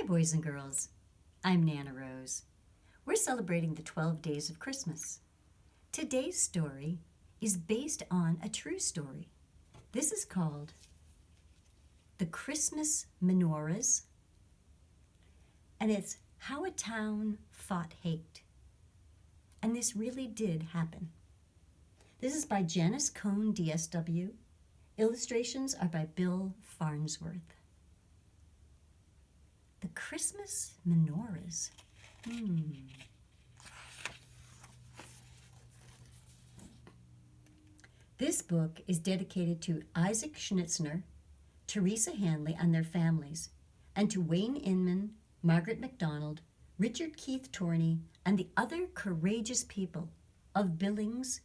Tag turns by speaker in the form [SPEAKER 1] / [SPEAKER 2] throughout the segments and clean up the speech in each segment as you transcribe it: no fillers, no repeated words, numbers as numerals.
[SPEAKER 1] boys and girls. I'm Nana Rose. We're celebrating the 12 days of Christmas. Today's story is based on a true story. This is called The Christmas Menorahs, and it's how a town fought hate. And this really did happen. This is by Janice Cohn, DSW. Illustrations are by Bill Farnsworth. The Christmas Menorahs. This book is dedicated to Isaac Schnitzner, Teresa Hanley and their families, and to Wayne Inman, Margaret MacDonald, Richard Keith Torney, and the other courageous people of Billings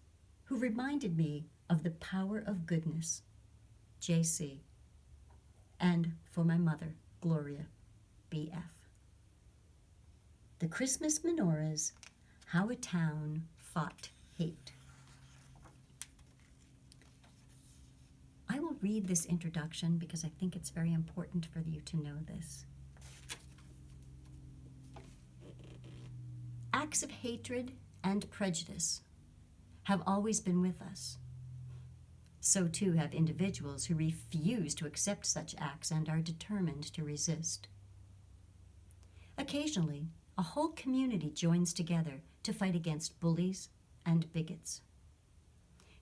[SPEAKER 1] who reminded me of the power of goodness. J.C. And for my mother, Gloria, B.F. The Christmas Menorahs, How a Town Fought Hate. I will read this introduction because I think it's very important for you to know this. Acts of hatred and prejudice have always been with us. So too have individuals who refuse to accept such acts and are determined to resist. Occasionally, a whole community joins together to fight against bullies and bigots.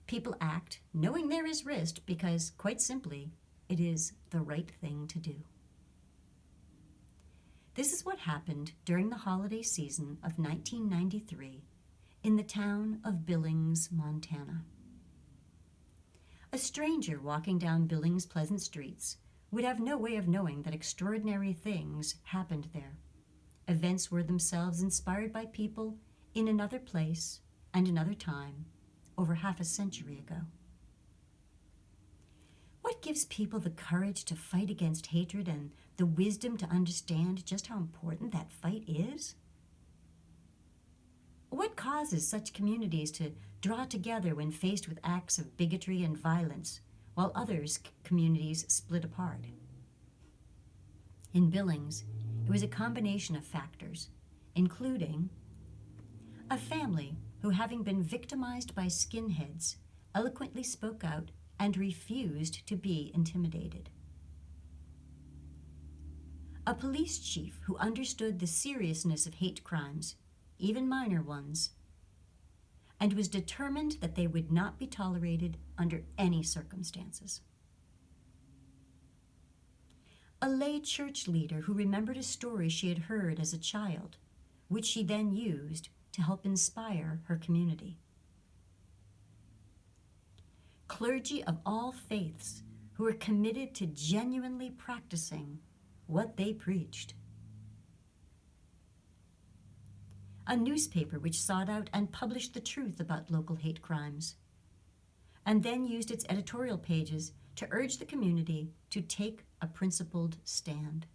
[SPEAKER 1] People act knowing there is risk because, quite simply, it is the right thing to do. This is what happened during the holiday season of 1993 in the town of Billings, Montana. A stranger walking down Billings' pleasant streets would have no way of knowing that extraordinary things happened there. Events were themselves inspired by people in another place and another time over half a century ago. What gives people the courage to fight against hatred and the wisdom to understand just how important that fight is? What causes such communities to draw together when faced with acts of bigotry and violence, while others' communities split apart? In Billings, it was a combination of factors, including a family who, having been victimized by skinheads, eloquently spoke out and refused to be intimidated. A police chief who understood the seriousness of hate crimes, even minor ones, and was determined that they would not be tolerated under any circumstances. A lay church leader who remembered a story she had heard as a child, which she then used to help inspire her community. Clergy of all faiths who were committed to genuinely practicing what they preached. A newspaper which sought out and published the truth about local hate crimes, and then used its editorial pages to urge the community to take a principled stand.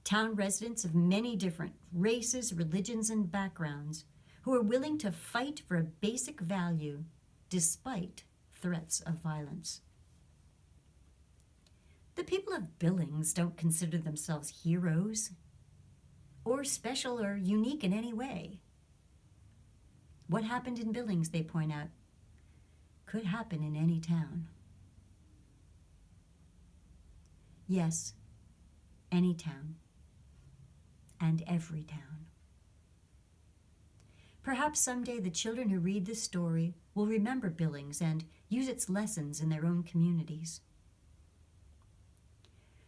[SPEAKER 1] Town residents of many different races, religions, and backgrounds who were willing to fight for a basic value despite threats of violence. The people of Billings don't consider themselves heroes or special or unique in any way. What happened in Billings, they point out, could happen in any town. Yes, any town, and every town. Perhaps someday the children who read this story will remember Billings and use its lessons in their own communities.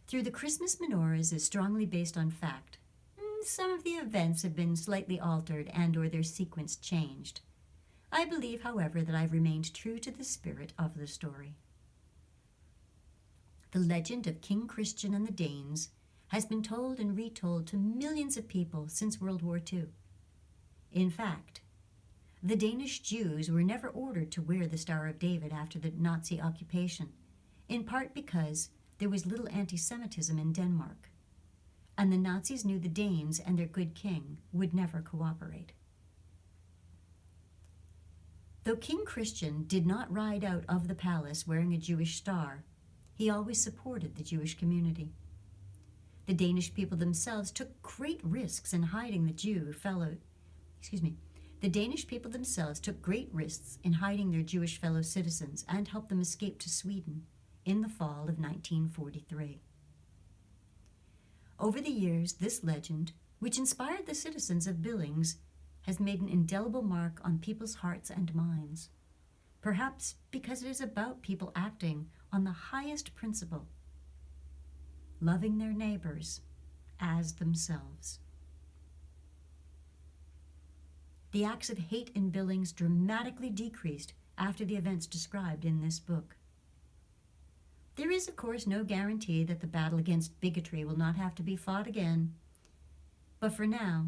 [SPEAKER 1] Through the Christmas Menorahs is strongly based on fact. Some of the events have been slightly altered and or their sequence changed. I believe, however, that I've remained true to the spirit of the story. The legend of King Christian and the Danes has been told and retold to millions of people since World War II. In fact, the Danish Jews were never ordered to wear the Star of David after the Nazi occupation, in part because there was little anti-Semitism in Denmark, and the Nazis knew the Danes and their good king would never cooperate. Though King Christian did not ride out of the palace wearing a Jewish star, he always supported the Jewish community. The Danish people themselves took great risks in hiding the Danish people themselves took great risks in hiding their Jewish fellow citizens and helped them escape to Sweden in the fall of 1943. Over the years, this legend, which inspired the citizens of Billings, has made an indelible mark on people's hearts and minds, perhaps because it is about people acting on the highest principle, loving their neighbors as themselves. The acts of hate in Billings dramatically decreased after the events described in this book. There is, of course, no guarantee that the battle against bigotry will not have to be fought again. But for now,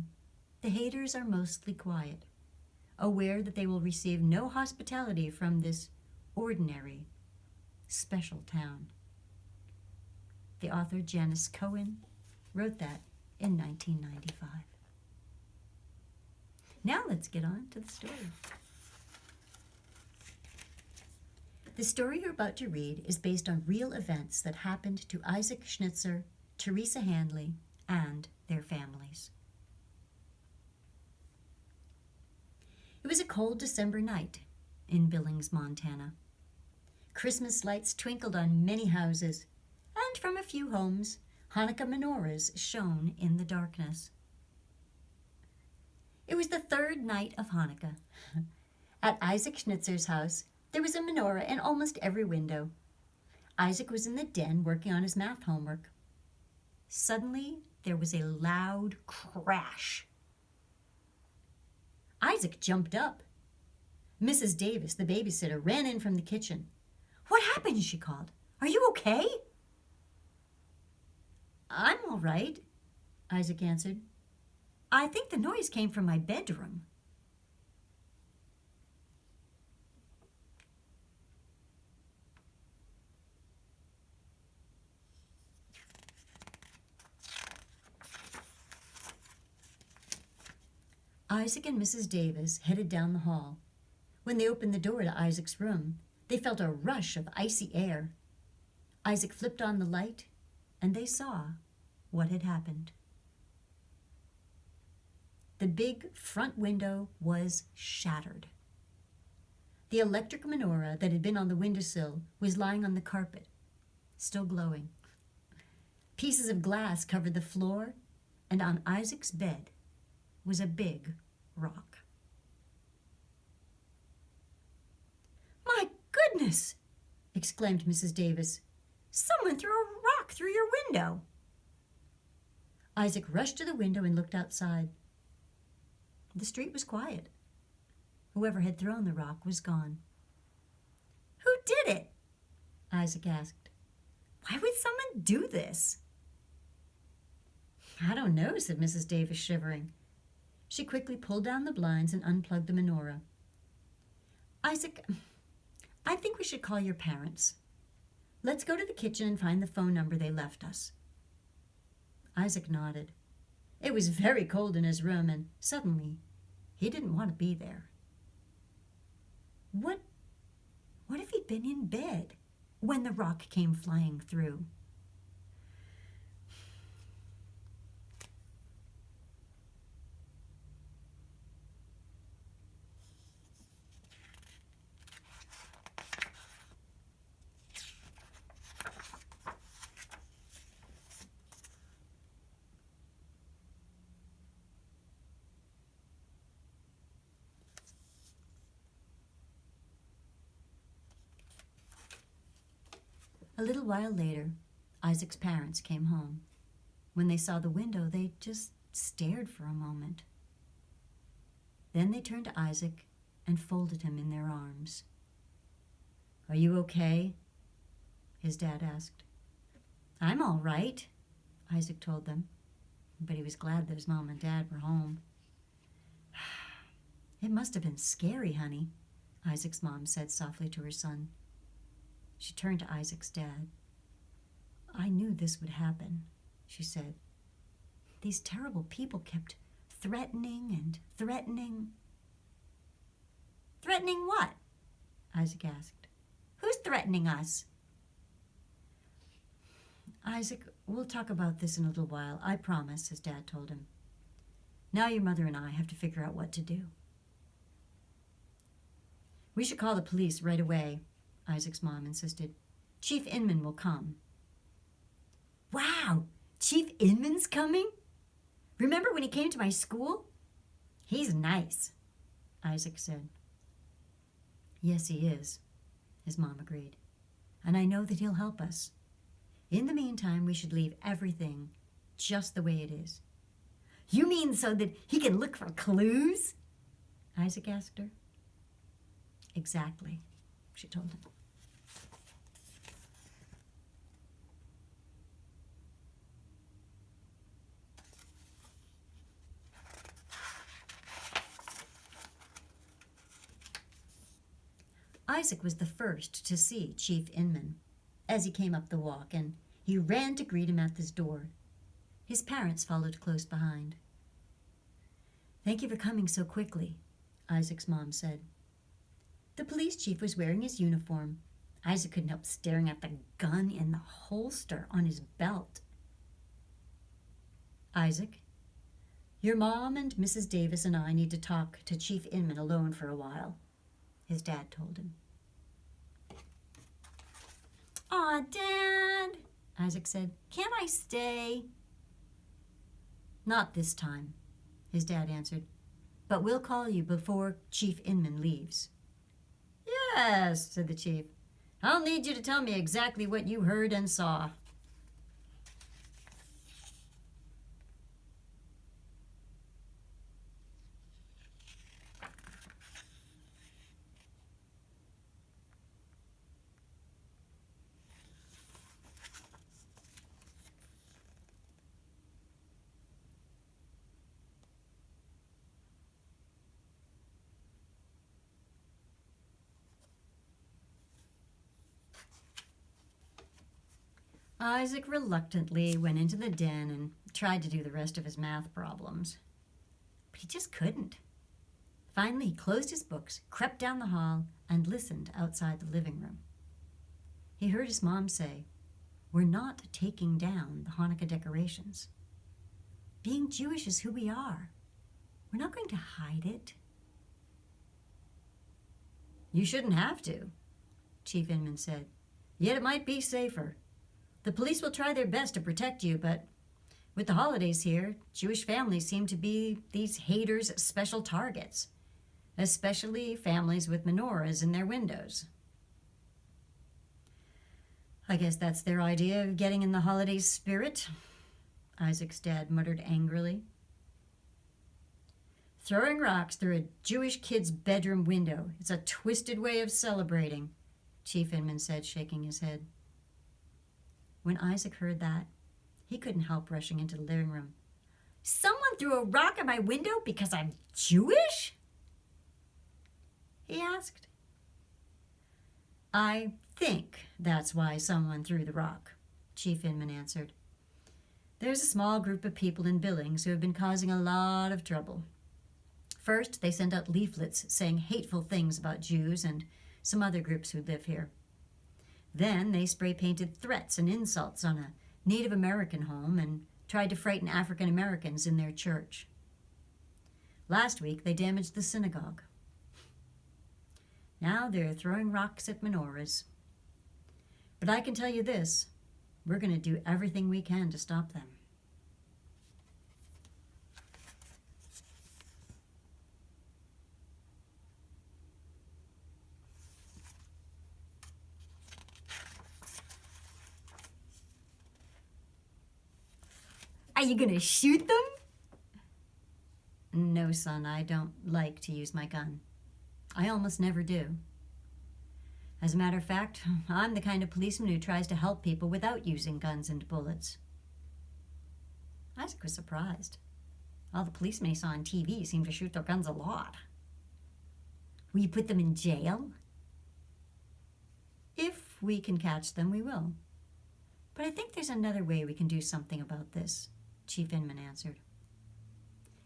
[SPEAKER 1] the haters are mostly quiet, aware that they will receive no hospitality from this ordinary, special town. The author Janice Cohen wrote that in 1995. Now let's get on to the story. The story you're about to read is based on real events that happened to Isaac Schnitzer, Teresa Handley, and their families. It was a cold December night in Billings, Montana. Christmas lights twinkled on many houses, and from a few homes, Hanukkah menorahs shone in the darkness. It was the third night of Hanukkah. At Isaac Schnitzer's house, there was a menorah in almost every window. Isaac was in the den working on his math homework. Suddenly, there was a loud crash. Isaac jumped up. Mrs. Davis, the babysitter, ran in from the kitchen. "What happened?" she called. "Are you okay?" "I'm all right," Isaac answered. "I think the noise came from my bedroom." Isaac and Mrs. Davis headed down the hall. When they opened the door to Isaac's room, they felt a rush of icy air. Isaac flipped on the light, and they saw what had happened. The big front window was shattered. The electric menorah that had been on the windowsill was lying on the carpet, still glowing. Pieces of glass covered the floor, and on Isaac's bed was a big rock. "My goodness!" exclaimed Mrs. Davis. "Someone threw a rock through your window." Isaac rushed to the window and looked outside. The street was quiet. Whoever had thrown the rock was gone. "Who did it?" Isaac asked. "Why would someone do this?" "I don't know," said Mrs. Davis, shivering. She quickly pulled down the blinds and unplugged the menorah. "Isaac, I think we should call your parents. Let's go to the kitchen and find the phone number they left us." Isaac nodded. It was very cold in his room, and suddenly he didn't want to be there. What if he'd been in bed when the rock came flying through? A little while later, Isaac's parents came home. When they saw the window, they just stared for a moment. Then they turned to Isaac and folded him in their arms. "Are you okay?" his dad asked. "I'm all right," Isaac told them, but he was glad that his mom and dad were home. "It must have been scary, honey," Isaac's mom said softly to her son. She turned to Isaac's dad. "I knew this would happen," she said. "These terrible people kept threatening and threatening." "Threatening what?" Isaac asked. "Who's threatening us?" "Isaac, We'll talk about this in a little while, I promise, his dad told him. Now your mother and I have to figure out what to do. We should call the police right away, Isaac's mom insisted. Chief Inman will come. Wow, Chief Inman's coming? Remember when he came to my school? He's nice, Isaac said. Yes, he is, his mom agreed. And I know that he'll help us. In the meantime, we should leave everything just the way it is. You mean so that he can look for clues? Isaac asked her. Exactly, she told him. Isaac was the first to see Chief Inman as he came up the walk, and he ran to greet him at his door. His parents followed close behind. Thank you for coming so quickly, Isaac's mom said. The police chief was wearing his uniform. Isaac couldn't help staring at the gun in the holster on his belt. Isaac, your mom and Mrs. Davis and I need to talk to Chief Inman alone for a while, his dad told him. Aw, Dad, Isaac said, can't I stay? Not this time, his dad answered, but we'll call you before Chief Inman leaves. Yes, said the chief. I'll need you to tell me exactly what you heard and saw. Isaac reluctantly went into the den and tried to do the rest of his math problems. But he just couldn't. Finally, he closed his books, crept down the hall, and listened outside the living room. He heard his mom say, "We're not taking down the Hanukkah decorations. Being Jewish is who we are. We're not going to hide it." You shouldn't have to, Chief Inman said. Yet it might be safer. The police will try their best to protect you, but with the holidays here, Jewish families seem to be these haters' special targets, especially families with menorahs in their windows. I guess that's their idea of getting in the holiday spirit, Isaac's dad muttered angrily. Throwing rocks through a Jewish kid's bedroom window. It's a twisted way of celebrating, Chief Inman said, shaking his head. When Isaac heard that, he couldn't help rushing into the living room. Someone threw a rock at my window because I'm Jewish? He asked. I think that's why someone threw the rock, Chief Inman answered. There's a small group of people in Billings who have been causing a lot of trouble. First, they sent out leaflets saying hateful things about Jews and some other groups who live here. Then they spray-painted threats and insults on a Native American home and tried to frighten African Americans in their church. Last week, they damaged the synagogue. Now they're throwing rocks at menorahs. But I can tell you this, we're going to do everything we can to stop them. Are you going to shoot them? No, son, I don't like to use my gun. I almost never do. As a matter of fact, I'm the kind of policeman who tries to help people without using guns and bullets. Isaac was surprised. All the policemen he saw on TV seemed to shoot their guns a lot. Will you put them in jail? If we can catch them, we will. But I think there's another way we can do something about this, Chief Inman answered.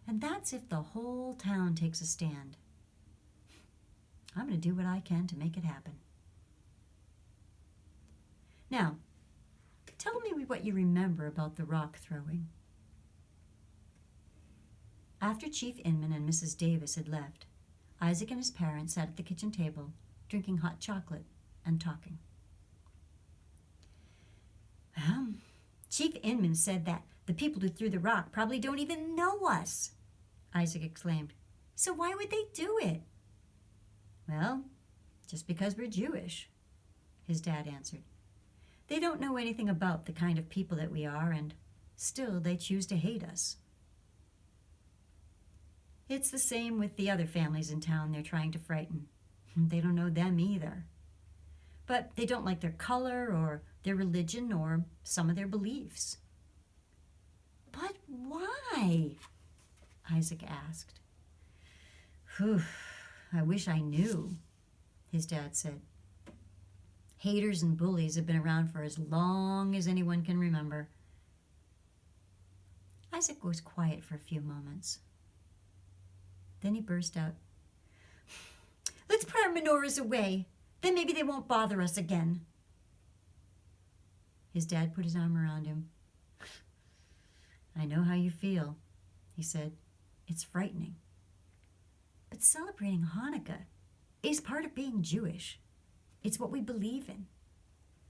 [SPEAKER 1] And that's if the whole town takes a stand. I'm going to do what I can to make it happen. Now, Tell me what you remember about the rock throwing. After Chief Inman and Mrs. Davis had left, Isaac and his parents sat at the kitchen table, drinking hot chocolate and talking. Well, Chief Inman said that the people who threw the rock probably don't even know us, Isaac exclaimed. So why would they do it? Well, just because we're Jewish, his dad answered. They don't know anything about the kind of people that we are, and still they choose to hate us. It's the same with the other families in town they're trying to frighten. They don't know them either. But they don't like their color or their religion or some of their beliefs. But why? Isaac asked. Whew, I wish I knew, his dad said. Haters and bullies have been around for as long as anyone can remember. Isaac was quiet for a few moments. Then he burst out, Let's put our menorahs away. Then maybe they won't bother us again. His dad put his arm around him. I know how you feel, he said. It's frightening. But celebrating Hanukkah is part of being Jewish. It's what we believe in.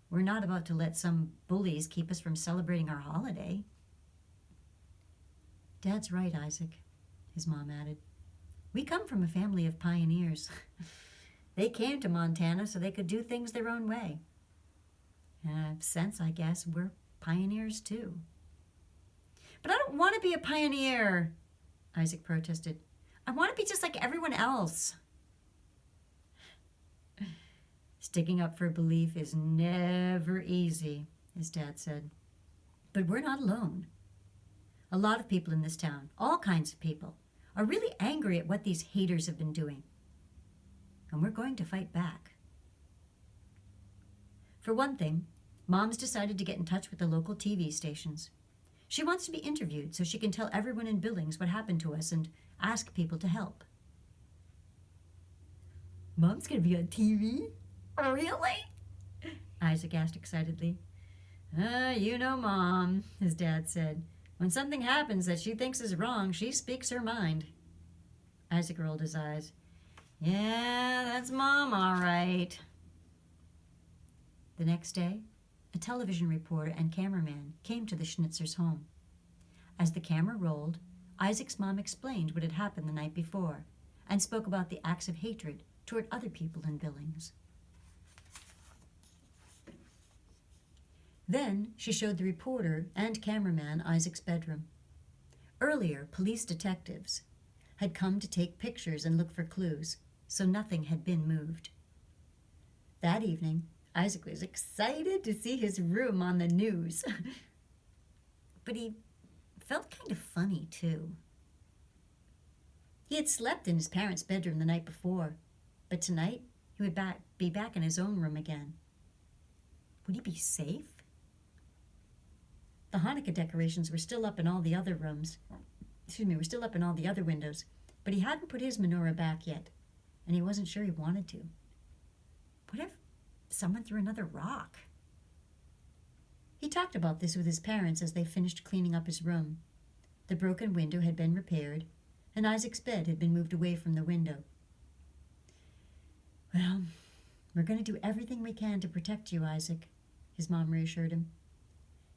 [SPEAKER 1] We're not about to let some bullies keep us from celebrating our holiday. Dad's right, Isaac, his mom added. We come from a family of pioneers. They came to Montana so they could do things their own way. In a sense, I guess, we're pioneers too. But I don't want to be a pioneer, Isaac protested. I want to be just like everyone else. Sticking up for a belief is never easy, his dad said. But we're not alone. A lot of people in this town, all kinds of people, are really angry at what these haters have been doing. And we're going to fight back. For one thing, Mom's decided to get in touch with the local TV stations. She wants to be interviewed so she can tell everyone in Billings what happened to us and ask people to help. Mom's going to be on TV? Really? Isaac asked excitedly. You know Mom, his dad said. When something happens that she thinks is wrong, she speaks her mind. Isaac rolled his eyes. Yeah, that's Mom, all right. The next day, a television reporter and cameraman came to the Schnitzers' home. As the camera rolled, Isaac's mom explained what had happened the night before and spoke about the acts of hatred toward other people in Billings. Then she showed the reporter and cameraman Isaac's bedroom. Earlier, police detectives had come to take pictures and look for clues, so nothing had been moved. That evening, Isaac was excited to see his room on the news. But he felt kind of funny, too. He had slept in his parents' bedroom the night before, but tonight he would be back in his own room again. Would he be safe? The Hanukkah decorations were still up in all the other rooms. Were still up in all the other windows, but he hadn't put his menorah back yet, and he wasn't sure he wanted to. What if someone threw another rock? He talked about this with his parents as they finished cleaning up his room. The broken window had been repaired, and Isaac's bed had been moved away from the window. Well, we're going to do everything we can to protect you, Isaac, his mom reassured him.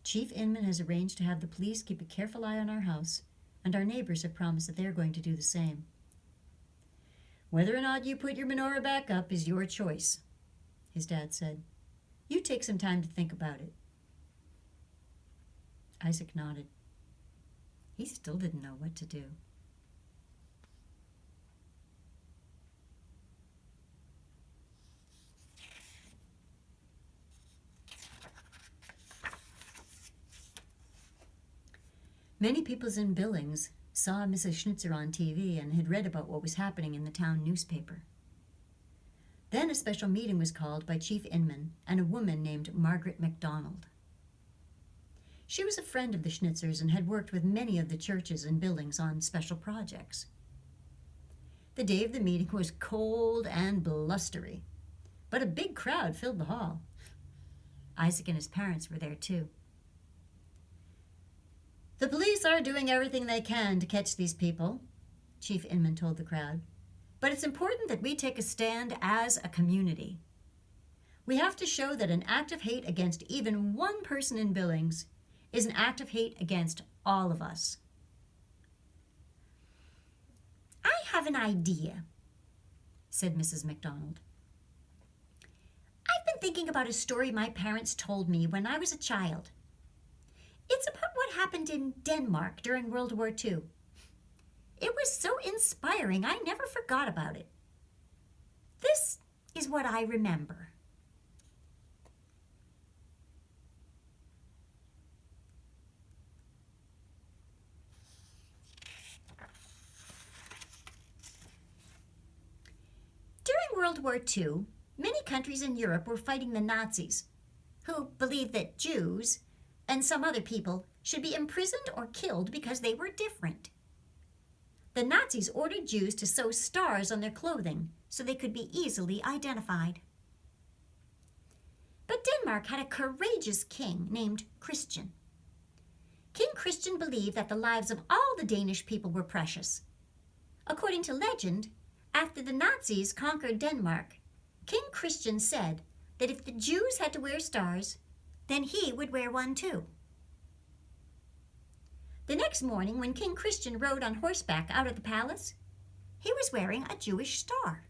[SPEAKER 1] Chief Inman has arranged to have the police keep a careful eye on our house, and our neighbors have promised that they're going to do the same. Whether or not you put your menorah back up is your choice, his dad said. You take some time to think about it. Isaac nodded. He still didn't know what to do. Many people in Billings saw Mrs. Schnitzer on TV and had read about what was happening in the town newspaper. Then a special meeting was called by Chief Inman and a woman named Margaret MacDonald. She was a friend of the Schnitzers and had worked with many of the churches in Billings on special projects. The day of the meeting was cold and blustery, but a big crowd filled the hall. Isaac and his parents were there too, police are doing everything they can to catch these people, Chief Inman told the crowd. But it's important that we take a stand as a community. We have to show that an act of hate against even one person in Billings is an act of hate against all of us. I have an idea, said Mrs. MacDonald. I've been thinking about a story my parents told me when I was a child. It's about what happened in Denmark during World War II. It was so inspiring, I never forgot about it. This is what I remember. During World War II, many countries in Europe were fighting the Nazis, who believed that Jews and some other people should be imprisoned or killed because they were different. The Nazis ordered Jews to sew stars on their clothing so they could be easily identified. But Denmark had a courageous king named Christian. King Christian believed that the lives of all the Danish people were precious. According to legend, after the Nazis conquered Denmark, King Christian said that if the Jews had to wear stars, then he would wear one too. The next morning, when King Christian rode on horseback out of the palace, he was wearing a Jewish star.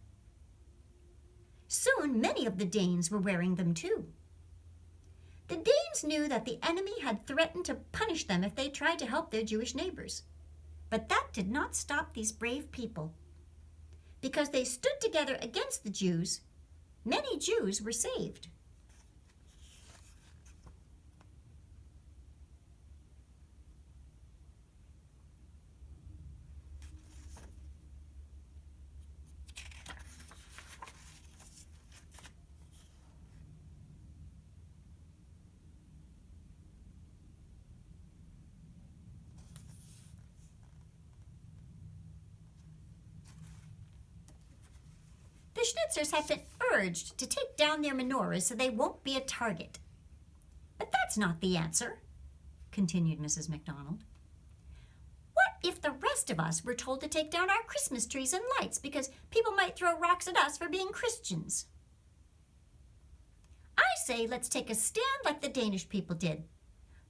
[SPEAKER 1] Soon, many of the Danes were wearing them too. The Danes knew that the enemy had threatened to punish them if they tried to help their Jewish neighbors. But that did not stop these brave people. Because they stood together against the Jews, many Jews were saved. The Schnitzers have been urged to take down their menorahs so they won't be a target. But that's not the answer, continued Mrs. MacDonald. What if the rest of us were told to take down our Christmas trees and lights because people might throw rocks at us for being Christians? I say let's take a stand like the Danish people did.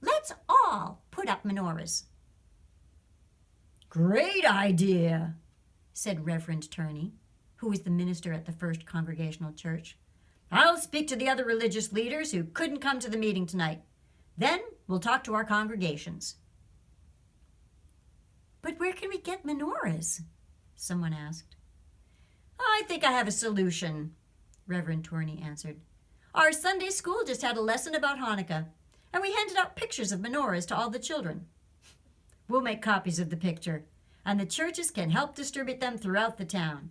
[SPEAKER 1] Let's all put up menorahs. Great idea, said Reverend Turney, who was the minister at the First Congregational Church. I'll speak to the other religious leaders who couldn't come to the meeting tonight. Then we'll talk to our congregations. But where can we get menorahs? Someone asked. I think I have a solution, Reverend Turney answered. Our Sunday school just had a lesson about Hanukkah, and we handed out pictures of menorahs to all the children. We'll make copies of the picture, and the churches can help distribute them throughout the town.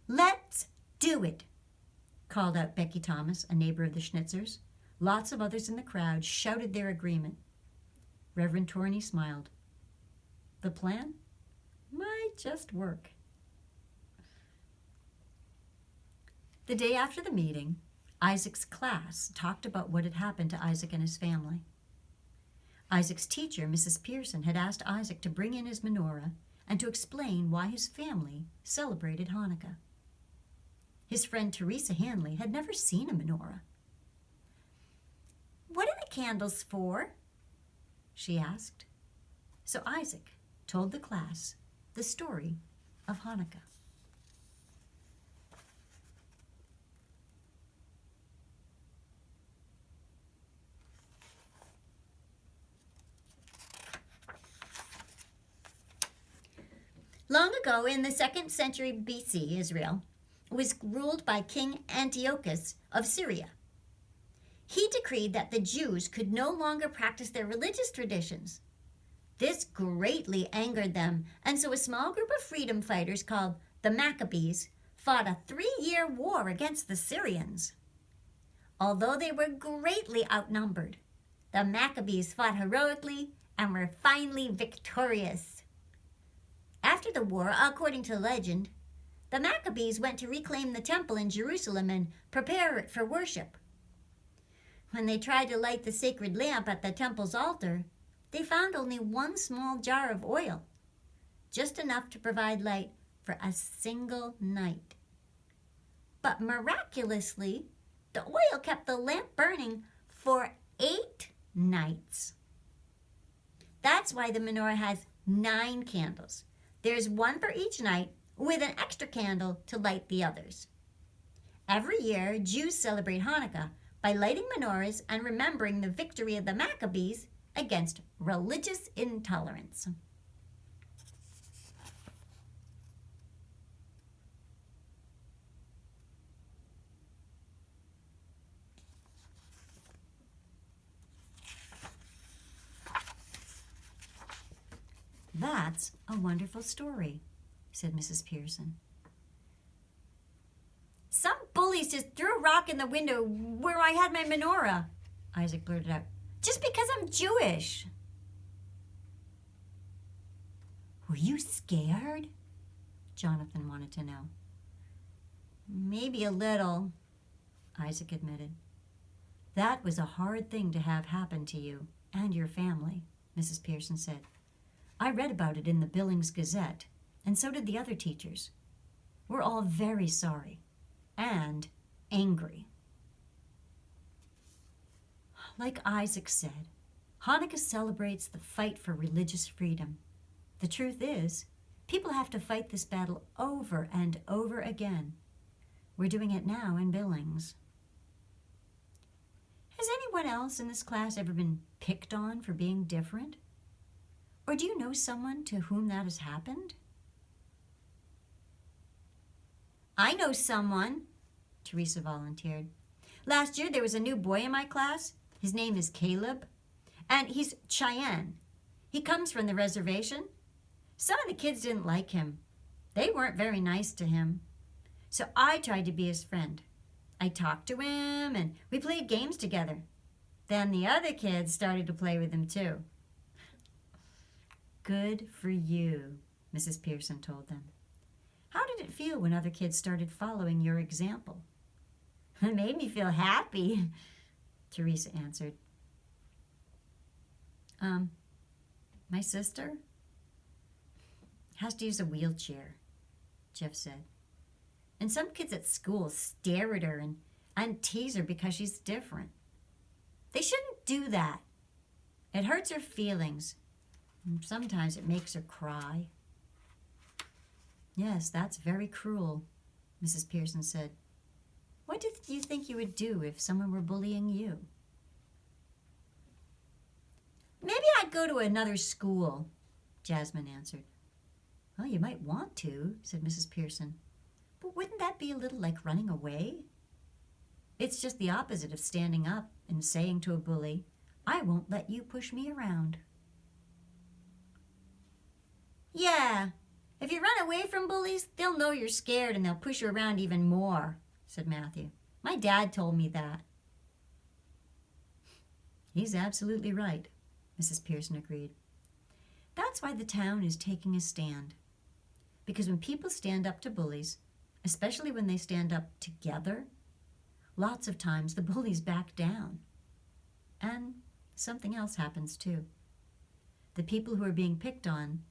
[SPEAKER 1] Let's do it, called out Becky Thomas, a neighbor of the Schnitzers. Lots of others in the crowd shouted their agreement. Reverend Turney smiled. The plan might just work. The day after the meeting, Isaac's class talked about what had happened to Isaac and his family. Isaac's teacher, Mrs. Pearson, had asked Isaac to bring in his menorah and to explain why his family celebrated Hanukkah. His friend Teresa Hanley had never seen a menorah. What are the candles for? She asked. So Isaac told the class the story of Hanukkah. Long ago, in the 2nd century BC, Israel was ruled by King Antiochus of Syria. He decreed that the Jews could no longer practice their religious traditions. This greatly angered them, and so a small group of freedom fighters called the Maccabees fought a 3-year war against the Syrians. Although they were greatly outnumbered, the Maccabees fought heroically and were finally victorious. After the war, according to legend, the Maccabees went to reclaim the temple in Jerusalem and prepare it for worship. When they tried to light the sacred lamp at the temple's altar, they found only one small jar of oil, just enough to provide light for a single night. But miraculously, the oil kept the lamp burning for 8 nights. That's why the menorah has 9 candles. There's one for each night, with an extra candle to light the others. Every year, Jews celebrate Hanukkah by lighting menorahs and remembering the victory of the Maccabees against religious intolerance. That's a wonderful story, said Mrs. Pearson. Some bullies just threw a rock in the window where I had my menorah, Isaac blurted out, just because I'm Jewish. Were you scared? Jonathan wanted to know. Maybe a little, Isaac admitted. That was a hard thing to have happen to you and your family, Mrs. Pearson said. I read about it in the Billings Gazette, and so did the other teachers. We're all very sorry and angry. Like Isaac said, Hanukkah celebrates the fight for religious freedom. The truth is, people have to fight this battle over and over again. We're doing it now in Billings. Has anyone else in this class ever been picked on for being different? Or do you know someone to whom that has happened? I know someone, Teresa volunteered. Last year there was a new boy in my class. His name is Caleb, and he's Cheyenne. He comes from the reservation. Some of the kids didn't like him. They weren't very nice to him. So I tried to be his friend. I talked to him, and we played games together. Then the other kids started to play with him too. Good for you, Mrs. Pearson told them. How did it feel when other kids started following your example? It made me feel happy, Teresa answered. My sister has to use a wheelchair, Jeff said. And some kids at school stare at her and tease her because she's different. They shouldn't do that. It hurts her feelings. Sometimes it makes her cry. Yes, that's very cruel, Mrs. Pearson said. What do you think you would do if someone were bullying you? Maybe I'd go to another school, Jasmine answered. Well, you might want to, said Mrs. Pearson. But wouldn't that be a little like running away? It's just the opposite of standing up and saying to a bully, I won't let you push me around. Yeah, if you run away from bullies, they'll know you're scared and they'll push you around even more, said Matthew. My dad told me that. He's absolutely right, Mrs. Pearson agreed. That's why the town is taking a stand. Because when people stand up to bullies, especially when they stand up together, lots of times the bullies back down. And something else happens too. The people who are being picked on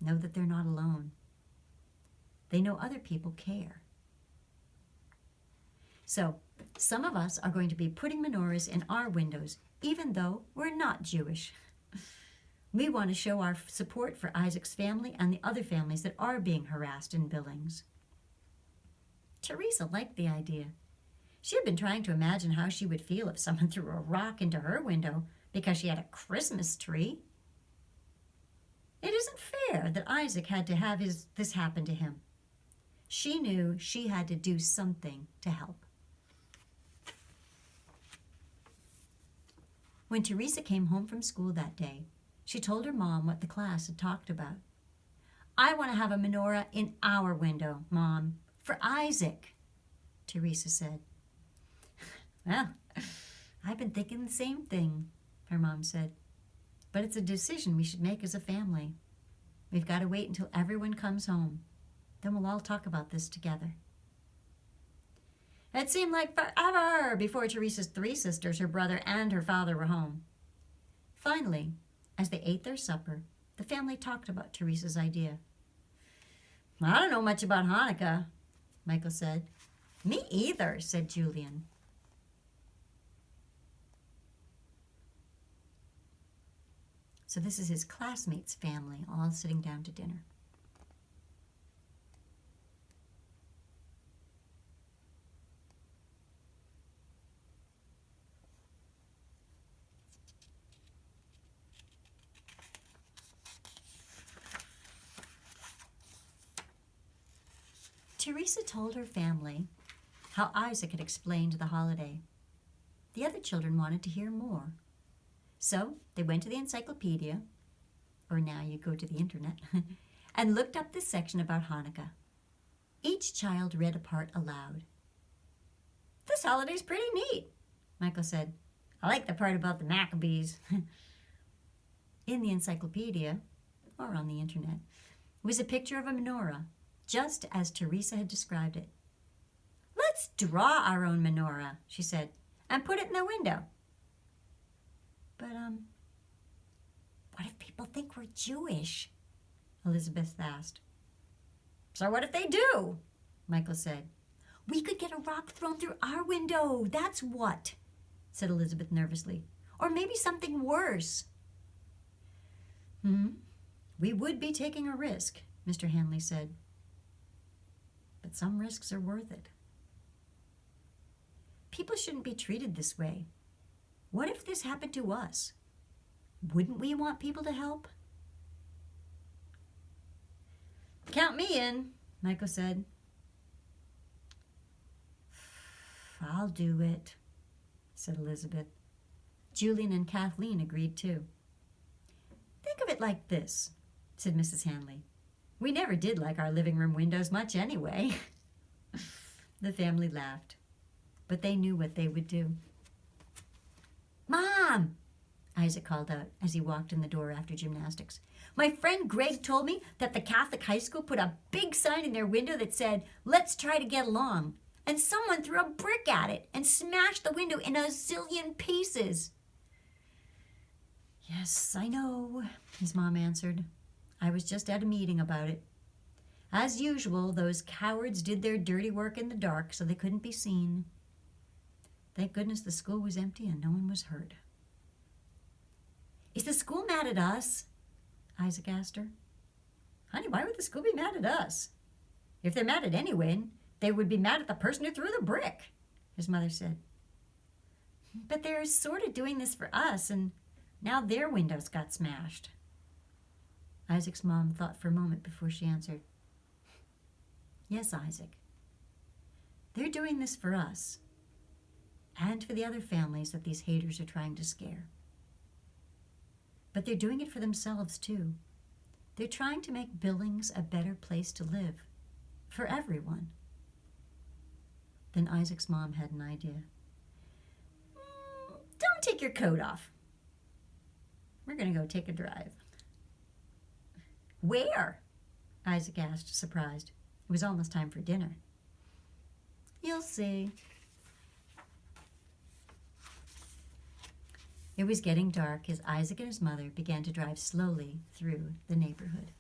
[SPEAKER 1] know that they're not alone. They know other people care. So, some of us are going to be putting menorahs in our windows, even though we're not Jewish. We want to show our support for Isaac's family and the other families that are being harassed in Billings. Teresa liked the idea. She had been trying to imagine how she would feel if someone threw a rock into her window because she had a Christmas tree. It isn't fair that Isaac had to have this happen to him. She knew she had to do something to help. When Teresa came home from school that day, she told her mom what the class had talked about. I want to have a menorah in our window, Mom, for Isaac, Teresa said. Well, I've been thinking the same thing, her mom said. But it's a decision we should make as a family. We've got to wait until everyone comes home. Then we'll all talk about this together. It seemed like forever before Teresa's 3 sisters, her brother, and her father were home. Finally, As they ate their supper, the family talked about Teresa's idea. I don't know much about Hanukkah, Michael said. Me either, said Julian. So this is his classmates' family all sitting down to dinner. Teresa told her family how Isaac had explained the holiday. The other children wanted to hear more. So they went to the encyclopedia, or now you go to the internet, and looked up this section about Hanukkah. Each child read a part aloud. This holiday's pretty neat, Michael said. I like the part about the Maccabees. In the encyclopedia, or on the internet, was a picture of a menorah, just as Teresa had described it. Let's draw our own menorah, she said, and put it in the window. But, what if people think we're Jewish? Elizabeth asked. So what if they do? Michael said. We could get a rock thrown through our window, that's what, said Elizabeth nervously. Or maybe something worse. We would be taking a risk, Mr. Hanley said. But some risks are worth it. People shouldn't be treated this way. What if this happened to us? Wouldn't we want people to help? Count me in, Michael said. I'll do it, said Elizabeth. Julian and Kathleen agreed too. Think of it like this, said Mrs. Hanley. We never did like our living room windows much anyway. The family laughed, but they knew what they would do. Mom, Isaac called out as he walked in the door after gymnastics. My friend Greg told me that the Catholic high school put a big sign in their window that said, "Let's try to get along." And someone threw a brick at it and smashed the window in a zillion pieces. Yes, I know, his mom answered. I was just at a meeting about it. As usual, those cowards did their dirty work in the dark so they couldn't be seen. Thank goodness the school was empty and no one was hurt. Is the school mad at us? Isaac asked her. Honey, why would the school be mad at us? If they're mad at anyone, they would be mad at the person who threw the brick, his mother said. But they're sort of doing this for us, and now their windows got smashed. Isaac's mom thought for a moment before she answered. Yes, Isaac. They're doing this for us, and for the other families that these haters are trying to scare. But they're doing it for themselves, too. They're trying to make Billings a better place to live, for everyone. Then Isaac's mom had an idea. Don't take your coat off. We're going to go take a drive. Where? Isaac asked, surprised. It was almost time for dinner. You'll see. It was getting dark as Isaac and his mother began to drive slowly through the neighborhood.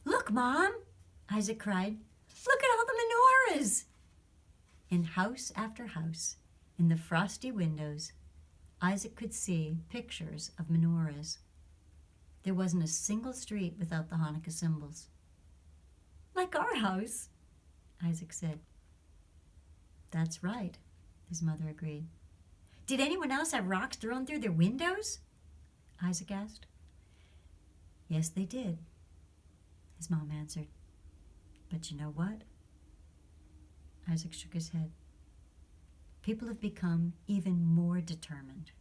[SPEAKER 1] Look, Mom, Isaac cried. Look at all the menorahs. In house after house, in the frosty windows, Isaac could see pictures of menorahs. There wasn't a single street without the Hanukkah symbols. Like our house, Isaac said. That's right, his mother agreed. Did anyone else have rocks thrown through their windows? Isaac asked. Yes, they did, his mom answered. But you know what? Isaac shook his head. People have become even more determined.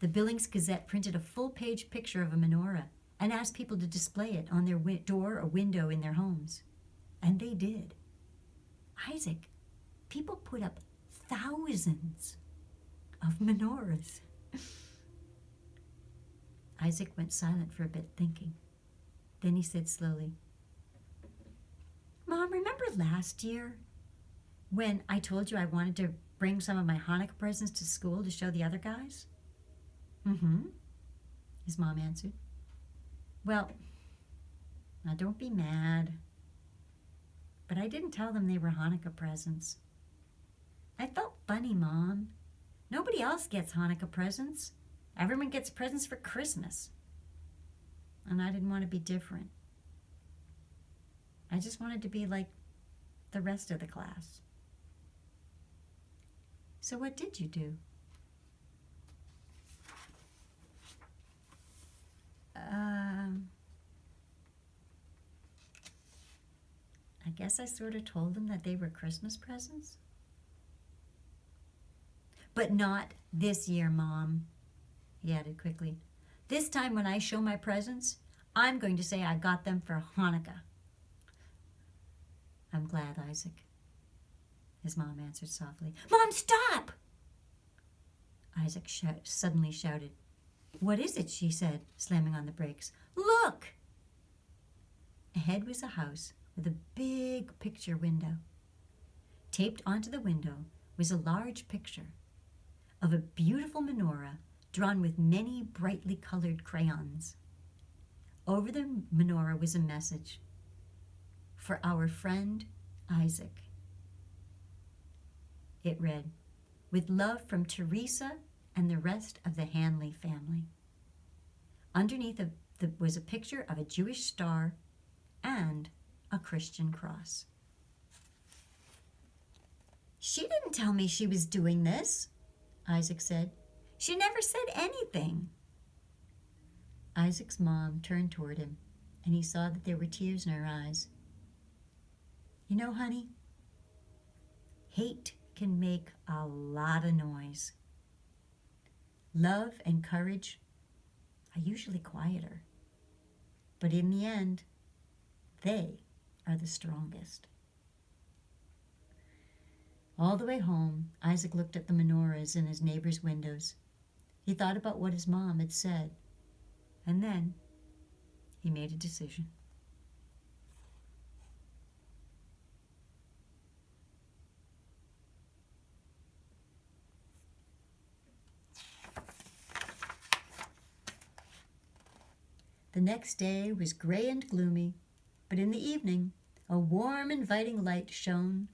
[SPEAKER 1] The Billings Gazette printed a full-page picture of a menorah and asked people to display it on their door or window in their homes. And they did. Isaac, people put up thousands of menorahs. Isaac went silent for a bit, thinking. Then he said slowly, Mom, remember last year when I told you I wanted to bring some of my Hanukkah presents to school to show the other guys? Mm-hmm, his mom answered. Well, now don't be mad, but I didn't tell them they were Hanukkah presents. I felt funny, Mom. Nobody else gets Hanukkah presents. Everyone gets presents for Christmas. And I didn't want to be different. I just wanted to be like the rest of the class. So what did you do? I guess I sort of told them that they were Christmas presents. But not this year, Mom, he added quickly. This time when I show my presents, I'm going to say I got them for Hanukkah. I'm glad, Isaac, his mom answered softly. Mom, stop! Isaac suddenly shouted. What is it? She said, slamming on the brakes. Look! Ahead was a house with a big picture window. Taped onto the window was a large picture of a beautiful menorah drawn with many brightly colored crayons. Over the menorah was a message, for our friend Isaac. It read, with love from Teresa and the rest of the Hanley family. Underneath was a picture of a Jewish star and a Christian cross. She didn't tell me she was doing this, Isaac said. She never said anything. Isaac's mom turned toward him, and he saw that there were tears in her eyes. You know, honey, hate can make a lot of noise. Love and courage are usually quieter, but in the end, they are the strongest. All the way home, Isaac looked at the menorahs in his neighbors' windows. He thought about what his mom had said, and then he made a decision. The next day was gray and gloomy, but in the evening, a warm, inviting light shone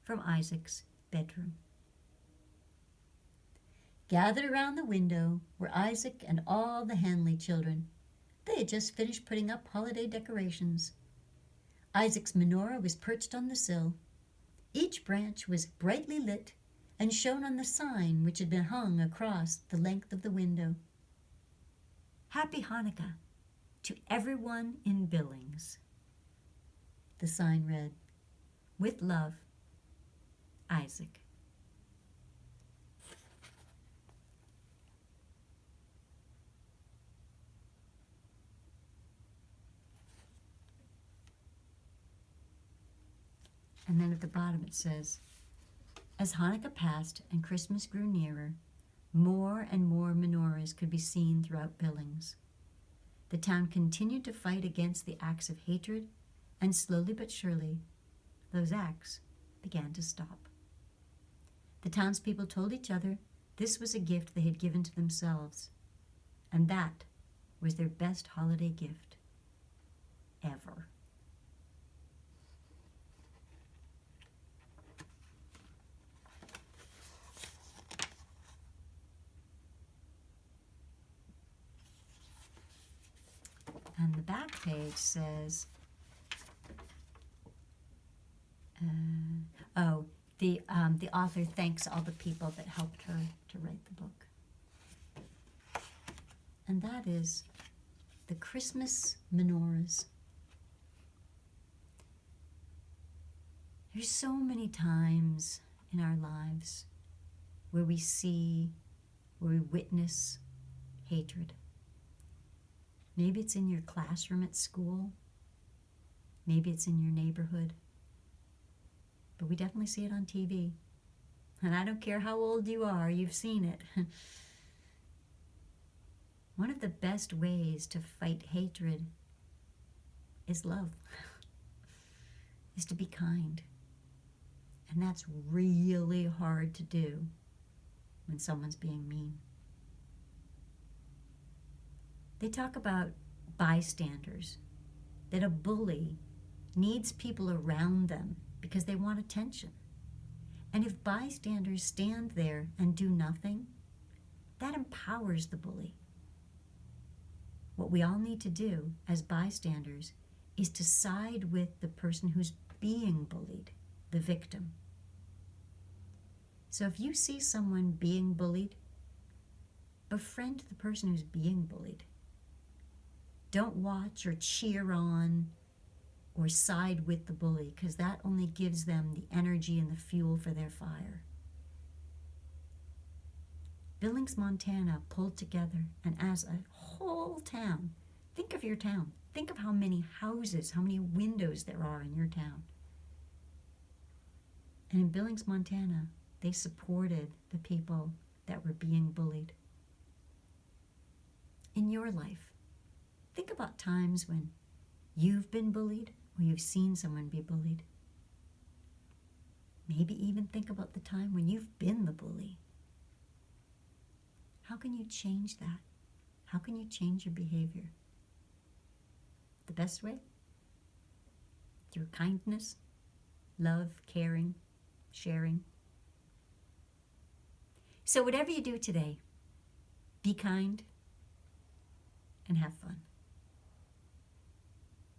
[SPEAKER 1] from Isaac's bedroom. Gathered around the window were Isaac and all the Hanley children. They had just finished putting up holiday decorations. Isaac's menorah was perched on the sill. Each branch was brightly lit and shone on the sign which had been hung across the length of the window. Happy Hanukkah to everyone in Billings. The sign read, with love, Isaac. And then at the bottom it says, as Hanukkah passed and Christmas grew nearer, more and more menorahs could be seen throughout Billings. The town continued to fight against the acts of hatred, and slowly but surely, those acts began to stop. The townspeople told each other this was a gift they had given to themselves, and that was their best holiday gift ever. And the back page says, the author thanks all the people that helped her to write the book. And that is the Christmas Menorahs. There's so many times in our lives where we see, where we witness hatred. Maybe it's in your classroom at school. Maybe it's in your neighborhood. But we definitely see it on TV. And I don't care how old you are, you've seen it. One of the best ways to fight hatred is love, is to be kind. And that's really hard to do when someone's being mean. They talk about bystanders, that a bully needs people around them because they want attention. And if bystanders stand there and do nothing, that empowers the bully. What we all need to do as bystanders is to side with the person who's being bullied, the victim. So if you see someone being bullied, befriend the person who's being bullied. Don't watch or cheer on or side with the bully, because that only gives them the energy and the fuel for their fire. Billings, Montana pulled together, and as a whole town, think of your town. Think of how many houses, how many windows there are in your town. And in Billings, Montana, they supported the people that were being bullied. In your life, think about times when you've been bullied or you've seen someone be bullied. Maybe even think about the time when you've been the bully. How can you change that? How can you change your behavior? The best way? Through kindness, love, caring, sharing. So whatever you do today, be kind and have fun.